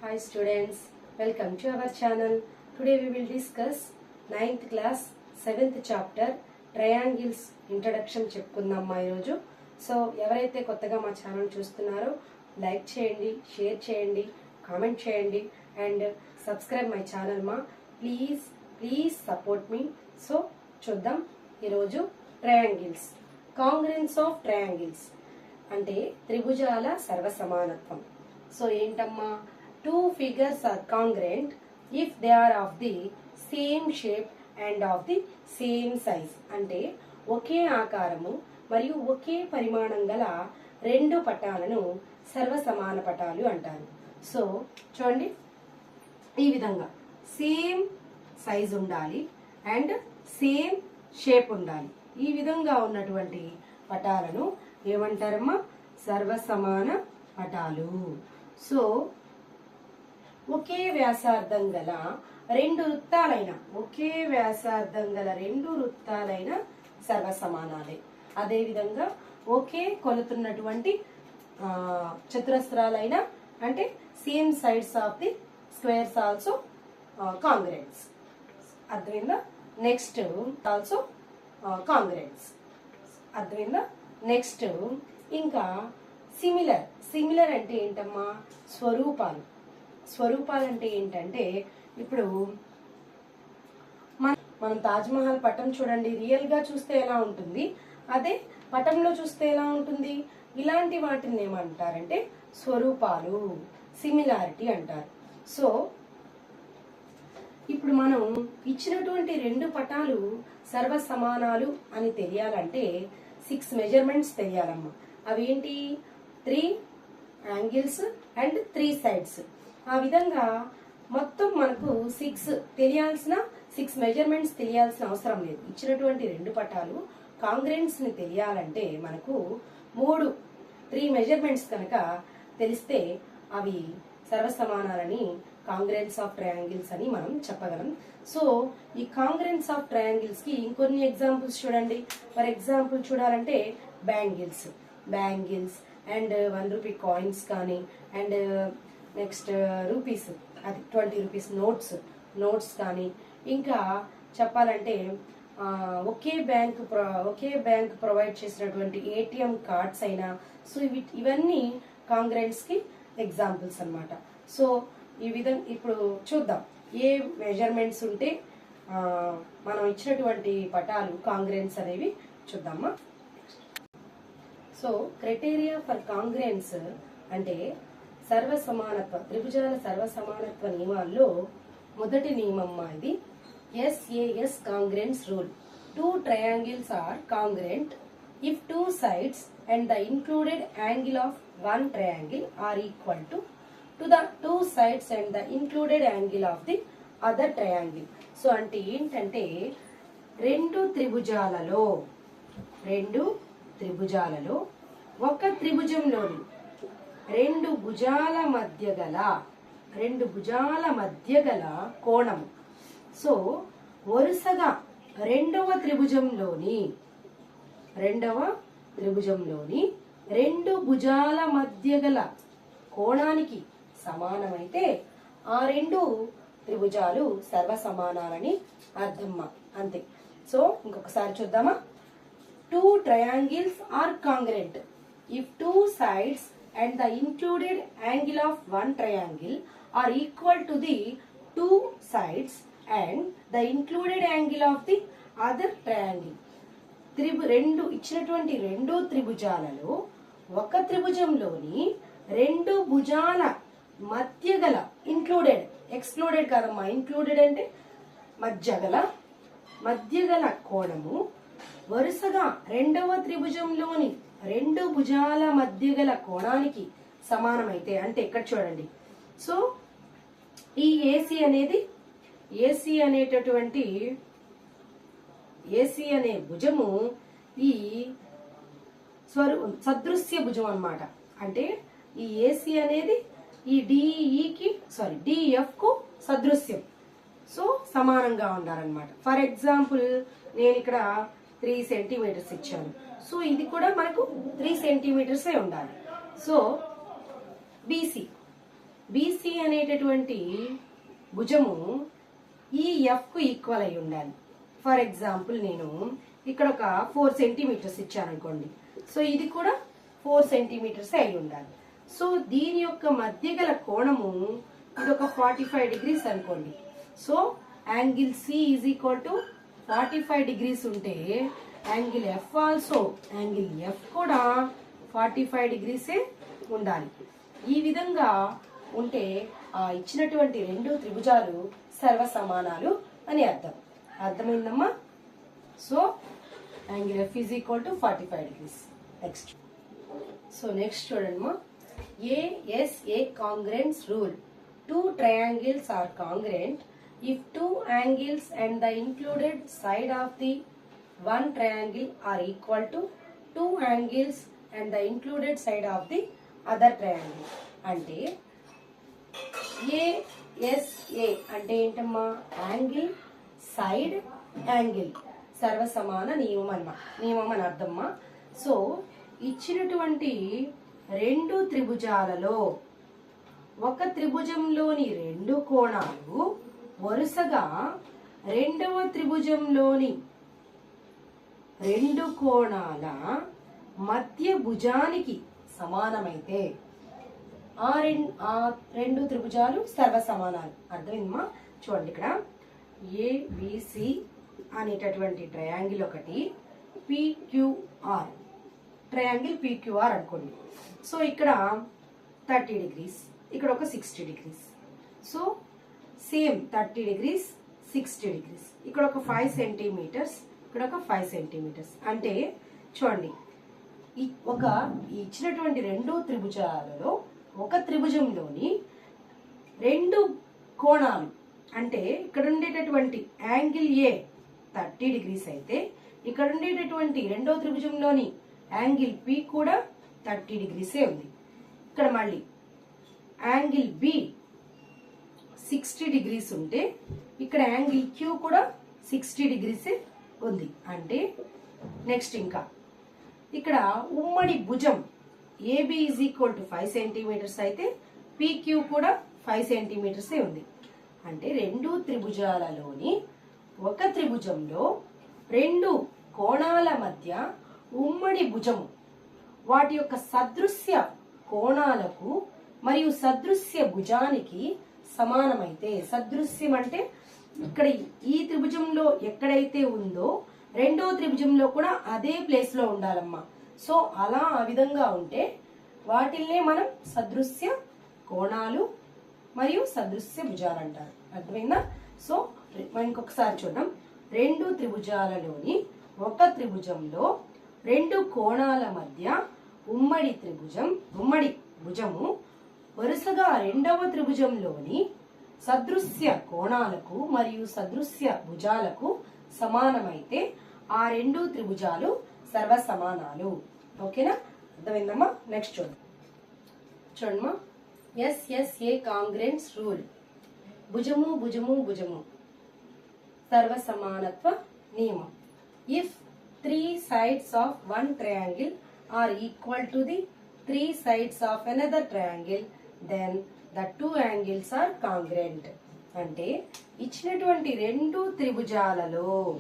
Hi students, welcome to our channel. Today we will discuss 9th class 7th chapter triangles introduction చెప్పుకుందామా ఈరోజు. So ఎవరైతే కొత్తగా మా channel చూస్తున్నారో like చేయండి, share చేయండి, కామెంట్ చేయండి అండ్ సబ్స్క్రైబ్ మై ఛానల్ మా. Please support me. సో చూద్దాం ఈరోజు ట్రయాంగిల్స్, కాంగ్రెన్స్ ఆఫ్ ట్రయాంగిల్స్ అంటే త్రిభుజాల సర్వసమానత్వం. సో ఏంటమ్మా, two figures are congruent if they are of the same shape and of the same size. అంటే ఒకే ఆకారము మరియు ఒకే పరిమాణం గల రెండు పటాలను సర్వసమాన పటాలు అంటారు. సో చూడండి, ఈ విధంగా సేమ్ సైజ్ ఉండాలి అండ్ సేమ్ షేప్ ఉండాలి. ఈ విధంగా ఉన్నటువంటి పటాలను ఏమంటారమ్మా? సర్వసమాన పటాలు. సో ఒకే వ్యాసార్థం గల రెండు వృత్తాలైన సర్వసమానాలే. అదే విధంగా ఒకే కొలుతున్నటువంటి చతురస్రాలైన అంటే same sides of the squares also congruence. అర్థమైందా? Next also congruence. అర్థమైందా? నెక్స్ట్ ఇంకా సిమిలర్ అంటే ఏంటమ్మా? స్వరూపాలు అంటే ఏంటంటే, ఇప్పుడు మనం తాజ్మహల్ పటం చూడండి, రియల్ గా చూస్తే ఎలా ఉంటుంది, అదే పటంలో చూస్తే ఎలా ఉంటుంది. ఇలాంటి వాటిని ఏమంటారంటే స్వరూపాలు, సిమిలారిటీ అంటారు. సో ఇప్పుడు మనం ఇచ్చినటువంటి రెండు పటాలు సర్వసమానాలు అని తెలియాలంటే 6 మెజర్మెంట్స్ తెలియాలమ్మా. అవేంటి? 3 యాంగిల్స్ అండ్ 3 సైడ్స్. ఆ విధంగా మొత్తం మనకు 6 మెజర్మెంట్స్ తెలియాల్సిన అవసరం లేదు. ఇచ్చినటువంటి రెండు పటాలు కాంగ్రెన్స్ ని తెలియాలంటే మనకు 3 మెజర్మెంట్స్ కనుక తెలిస్తే అవి సర్వసమానాలని కాంగ్రెన్స్ ఆఫ్ ట్రయాంగిల్స్ అని మనం చెప్పగలం. సో ఈ కాంగ్రెన్స్ ఆఫ్ ట్రయాంగిల్స్ కి ఇంకొన్ని ఎగ్జాంపుల్స్ చూడండి. ఫర్ ఎగ్జాంపుల్ చూడాలంటే బ్యాంగిల్స్ అండ్ 1 రూపీ కాయిన్స్ కానీ, అండ్ నెక్స్ట్ రూపీస్, అది 20 రూపీస్ నోట్స్ కానీ, ఇంకా చెప్పాలంటే ఒకే బ్యాంక్ ప్రొవైడ్ చేసినటువంటి ఏటీఎం కార్డ్స్ అయినా. సో ఇవన్నీ కాంగ్రెన్స్ కి ఎగ్జాంపుల్స్ అన్నమాట. సో ఈ విధంగా ఇప్పుడు చూద్దాం ఏ మెజర్మెంట్స్ ఉంటే మనం ఇచ్చినటువంటి పటాలు కాంగ్రెన్స్ అనేవి చూద్దామా. సో క్రైటీరియా ఫర్ కాంగ్రెన్స్ అంటే త్రిభుజాల సర్వసమానత్వ నియమాల్లో మొదటి నియమమ్మా ఇది. SAS కాంగ్రెన్స్ rule. 2 triangles are congruent if 2 sides and the included angle of one triangle are equal to the 2 sides and the included angle of the other triangle. So అంటే ఏంటంటే రెండు త్రిభుజాలలో ఒక త్రిభుజంలోని రెండు భుజాల మధ్య గల కోణము. సో వరుసగా రెండవ త్రిభుజంలోని రెండు భుజాల మధ్య గల కోణానికి సమానమైతే ఆ రెండు త్రిభుజాలు సర్వసమానాలని అర్థమ్మా. అంతే. సో ఇంకొకసారి చూద్దామా. 2 triangles are congruent if 2 sides and the included angle of one triangle are equal to the 2 sides and the included angle of the other triangle. ఇచ్చినటువంటి రెండు త్రిభుజాలలో ఒక త్రిభుజంలోని రెండు భుజాల మధ్య గల ఎక్స్క్లూడెడ్ కాదమ్మా, ఇంక్లూడెడ్ అంటే మధ్య గల కోణము వరుసగా రెండవ త్రిభుజంలోని రెండు భుజాల మధ్య గల కోణానికి సమానమైతే, అంటే ఇక్కడ చూడండి. సో ఈ ఏసీ అనే భుజము ఈ సదృశ్య భుజం అన్నమాట. అంటే ఈ ఏసీ అనేది ఈ డిఎఫ్ కు సదృశ్యం. సో సమానంగా ఉండాలన్నమాట. ఫర్ ఎగ్జాంపుల్ నేను ఇక్కడ 3 సెంటీమీటర్స్ ఇచ్చాను. సో ఇది కూడా మనకు 3 సెంటీమీటర్సే ఉండాలి. సో బీసీ అనేటటువంటి భుజము ఈ ఎఫ్ కు ఈక్వల్ అయి ఉండాలి. ఫర్ ఎగ్జాంపుల్ నేను ఇక్కడ ఒక 4 సెంటీమీటర్స్ ఇచ్చాను అనుకోండి. సో ఇది కూడా 4 సెంటీమీటర్స్ అయి ఉండాలి. సో దీని యొక్క మధ్య గల కోణము ఇది ఒక 45 డిగ్రీస్ అనుకోండి. So angle C is equal to 45 degrees ఉంటే angle F also angle F కూడా 45 డిగ్రీసే ఉండాలి. ఈ విధంగా ఉంటే ఆ ఇచ్చినటువంటి రెండు త్రిభుజాలు సర్వసమానాలు అని అర్థం. అర్థమైందమ్మా? So angle F is equal to 45 degrees. Next చూడండి, ASA congruence rule. Two triangles are congruent if two angles and the included side of the one triangle are equal to two angles and the included side of the other triangle. అంటే ASA అంటే ఏంటమ్మా? Angle side angle సర్వసమాన నియమం అని అర్థమ్మా. So ఇచ్చినటువంటి రెండు త్రిభుజాలలో ఒక త్రిభుజంలోని రెండు కోణాలు వరుసగా రెండవ త్రిభుజంలోని రెండు కోణాల మధ్య భుజానికి సమానమైతే ఆ రెండు త్రిభుజాలు సర్వసమానాలు. అర్థమైందమ్మా? చూడండి, ఇక్కడ ABC అనేటటువంటి ట్రయాంగిల్ ఒకటి, PQR ట్రయాంగిల్ PQR అనుకోండి. సో ఇక్కడ 30 డిగ్రీస్, ఇక్కడ ఒక 60 degrees. So same 30 degrees 60 degrees, ఇక్కడ ఒక 5 సెంటీమీటర్స్, ఇక్కడ ఒక 5 సెంటీమీటర్స్. అంటే చూడండి, ఇచ్చినటువంటి రెండు త్రిభుజాలలో ఒక త్రిభుజంలోని రెండు కోణాలు అంటే ఇక్కడ ఉండేటటువంటి యాంగిల్ A 30 డిగ్రీస్ అయితే ఇక్కడ ఉండేటటువంటి రెండో త్రిభుజంలోని యాంగిల్ P కూడా 30 డిగ్రీసే ఉంది. ఇక్కడ మళ్ళీ యాంగిల్ B 60 డిగ్రీస్ ఉంటే ఇక్కడ యాంగిల్ Q కూడా 60 డిగ్రీసే ఉంది. అంటే నెక్స్ట్ ఇంకా ఇక్కడ ఉమ్మడి భుజం AB is equal to 5 centimetres అయితే PQ కూడా 5 సెంటీమీటర్సే ఉంది. అంటే రెండు త్రిభుజాలలోని ఒక త్రిభుజంలో రెండు కోణాల మధ్య ఉమ్మడి భుజము వాటి యొక్క సదృశ్య కోణాలకు మరియు సదృశ్య భుజానికి సమానమైతే, సదృశ్యం అంటే ఇక్కడ ఈ త్రిభుజంలో ఎక్కడైతే ఉందో రెండో త్రిభుజంలో కూడా అదే ప్లేస్ లో ఉండాలమ్మా. సో అలా ఆ విధంగా ఉంటే వాటిల్నే మనం సదృశ్య కోణాలు మరియు సదృశ్య భుజాలు అంటారు. అర్థమైందా? సో ఇంకొకసారి చూద్దాం. రెండు త్రిభుజాలలోని ఒక త్రిభుజంలో రెండు కోణాల మధ్య ఉమ్మడి భుజము వరుసగా రెండవ త్రిభుజంలోని సదృశ్య కోణాలకు మరియు సదృశ్య భుజాలకు సమానమైతే ఆ రెండు త్రిభుజాలు సర్వసమానాలు. ఓకేనా? అర్థమైందమ్మా? నెక్స్ట్ చూడమ్మా, SSA కాంగ్రెన్స్ రూల్. భుజము భుజము భుజము సర్వసమానత్వ నియమం. If 3 sides of one triangle are equal to the 3 sides of another triangle, then the two angles are congruent. అంటే ఇచ్చినటువంటి రెండు త్రిభుజాలలోని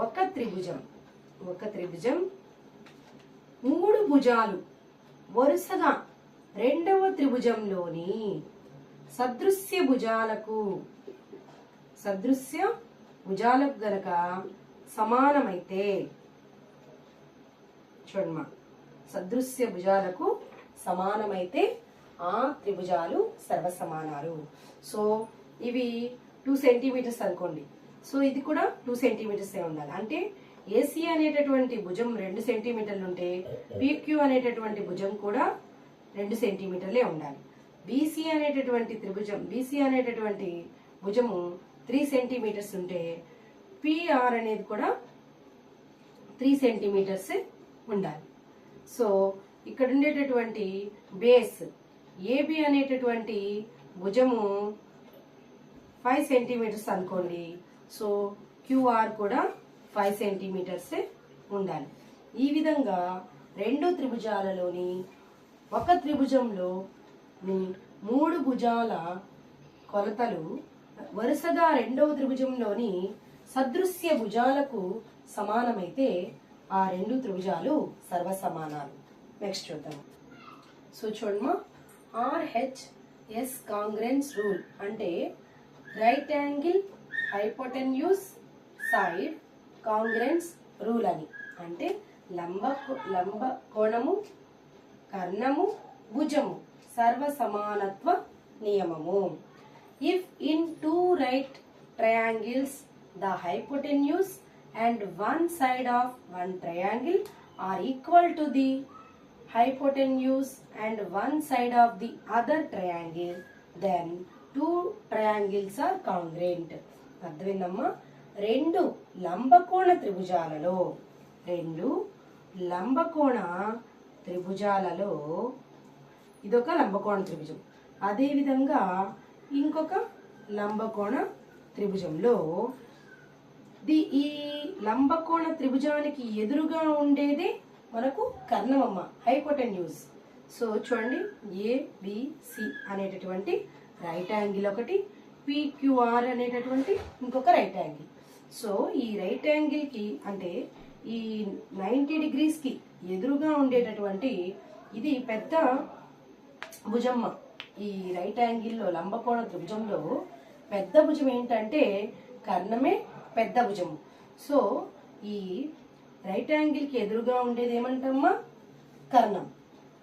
ఒక త్రిభుజం మూడు భుజాలు వరుసగా రెండవ త్రిభుజంలోని సదృశ్య భుజాలకు గనక సమానమైతే, చూడమ్మా, సదృశ్య భుజాలకు సమానమైతే ఆ త్రిభుజాలు సర్వసమానాలు. సో ఇవి 2 సెంటీమీటర్స్ అనుకోండి. సో ఇది కూడా 2 సెంటీమీటర్స్ ఉండాలి. అంటే AC అనేటటువంటి భుజం 2 సెంటీమీటర్లు ఉంటే PQ అనేటటువంటి భుజం కూడా 2 సెంటీమీటర్లే ఉండాలి. BC అనేటటువంటి భుజము 3 సెంటీమీటర్స్ ఉంటే PR అనేది కూడా 3 సెంటీమీటర్స్ ఉండాలి. సో ఇక్కడ ఉండేటటువంటి బేస్ AB అనేటటువంటి భుజము 5 సెంటీమీటర్స్ అనుకోండి. సో QR కూడా 5 సెంటీమీటర్స్ ఉండాలి. ఈ విధంగా రెండు త్రిభుజాలలోని ఒక త్రిభుజంలో మూడు భుజాల కొలతలు వరుసగా రెండవ త్రిభుజంలోని సదృశ్య భుజాలకు సమానమైతే ఆ రెండు త్రిభుజాలు సర్వసమానాలు. నెక్స్ట్ చూద్దాం. సో చూడమ్మా, RHS కాంగ్రెన్స్ రూల్ అంటే right angle hypotenuse side కాంగ్రెన్స్ rule అని. అంటే లంబ కోణము, కర్ణము, భుజము సర్వసమానత్వ నియమము. If in two right triangles the hypotenuse and one side of one triangle are equal to the hypotenuse and one side of the other triangle, then two triangles are congruent. అర్థమైందమ్మా? రెండు లంబకోణ త్రిభుజాలలో ఇదొక లంబకోణ త్రిభుజం, అదే విధంగా ఇంకొక లంబకోణ త్రిభుజంలో ఈ లంబకోణ త్రిభుజానికి ఎదురుగా ఉండేదే మనకు కర్ణమమ్మ, హైపోటెన్యూస్. సో చూడండి, ABC అనేటటువంటి రైట్ యాంగిల్ ఒకటి, PQR అనేటటువంటి ఇంకొక రైట్ యాంగిల్. సో ఈ రైట్ యాంగిల్ కి అంటే ఈ 90 degrees కి ఎదురుగా ఉండేటటువంటి ఇది పెద్ద భుజమ్మ. ఈ రైట్ యాంగిల్లో లంబకోణ త్రిభుజంలో పెద్ద భుజం ఏంటంటే కర్ణమే పెద్ద భుజము. సో ఈ రైట్ యాంగిల్ కి ఎదురుగా ఉండేది ఏమంటమ్మా? కర్ణం.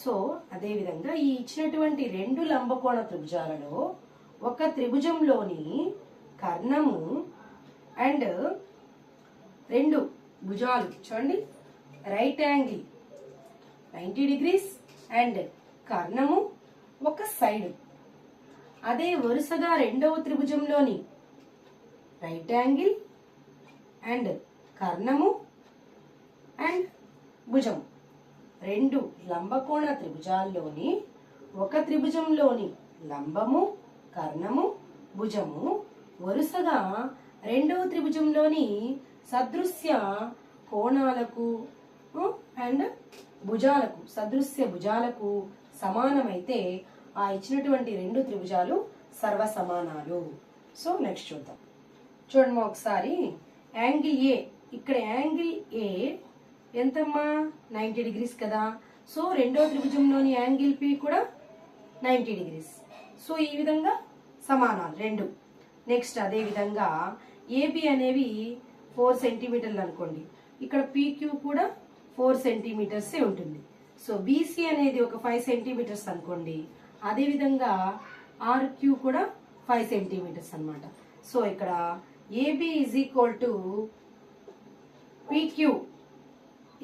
సో అదే విధంగా ఈ ఇచ్చినటువంటి రెండు లంబకోణ త్రిభుజాలలో ఒక త్రిభుజంలోని కర్ణము అండ్ రెండు భుజాలు చూడండి, రైట్ యాంగిల్ 90 degrees అండ్ కర్ణము ఒక సైడ్. అదే వరుసగా రెండవ త్రిభుజంలోని రైట్ యాంగిల్ అండ్ కర్ణము అండ్ భుజం రెండు లంబకోణ త్రిభుజాల్లోని ఒక త్రిభుజంలోని లంబము, కర్ణము, భుజము వరుసగా రెండవ త్రిభుజంలోని సదృశ్య కోణాలకు అండ్ భుజాలకు సదృశ్య భుజాలకు సమానమైతే ఆ ఇచ్చినటువంటి రెండు త్రిభుజాలు సర్వసమానాలు. సో నెక్స్ట్ చూద్దాం. చూడండి ఒకసారి, యాంగిల్ ఏ, ఇక్కడ యాంగిల్ ఏ ఎంతమ్మా? 90 degrees కదా. సో రెండో త్రిభుజంలోని యాంగిల్ పి కూడా 90 degrees. సో ఈ విధంగా సమానాలు రెండు. నెక్స్ట్ అదే విధంగా ఏబి అనేవి 4 సెంటీమీటర్లు అనుకోండి, ఇక్కడ పిక్యూ కూడా 4 సెంటీమీటర్స్ ఉంటుంది. సో బీసీ అనేది ఒక 5 సెంటీమీటర్స్ అనుకోండి, అదే విధంగా ఆర్క్యూ కూడా 5 సెంటీమీటర్స్ అన్నమాట. సో ఇక్కడ AB is equal to PQ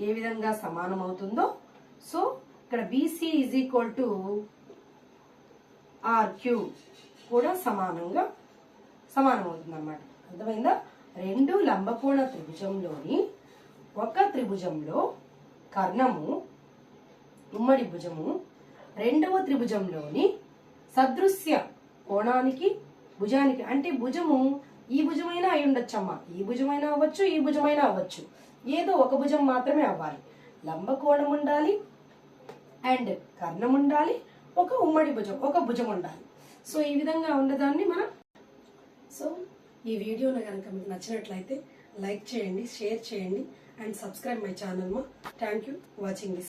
ఏ విధంగా సమానం అవుతుందో, సో ఇక్కడ BC is equal to RQ కూడా సమానం అవుతుంది అన్నమాట. అర్థమైందా? రెండు లంబకోణ త్రిభుజంలోని ఒక త్రిభుజంలో కర్ణము, ఉమ్మడి భుజము, రెండవ త్రిభుజంలోని సదృశ్య కోణానికి, భుజానికి, అంటే భుజము ఈ భుజమైనా అయి ఉండొచ్చమ్మా, ఈ భుజమైనా అవ్వచ్చు, ఈ భుజమైనా అవ్వచ్చు, ఏదో ఒక భుజం మాత్రమే అవ్వాలి. లంబకోణం ఉండాలి అండ్ కర్ణం ఉండాలి, ఒక ఉమ్మడి భుజం, ఒక భుజం ఉండాలి. సో ఈ విధంగా ఉన్నదాన్ని మనం. సో ఈ వీడియోను కనుక మీకు నచ్చినట్లయితే లైక్ చేయండి, షేర్ చేయండి and subscribe my channel. Thank you watching this.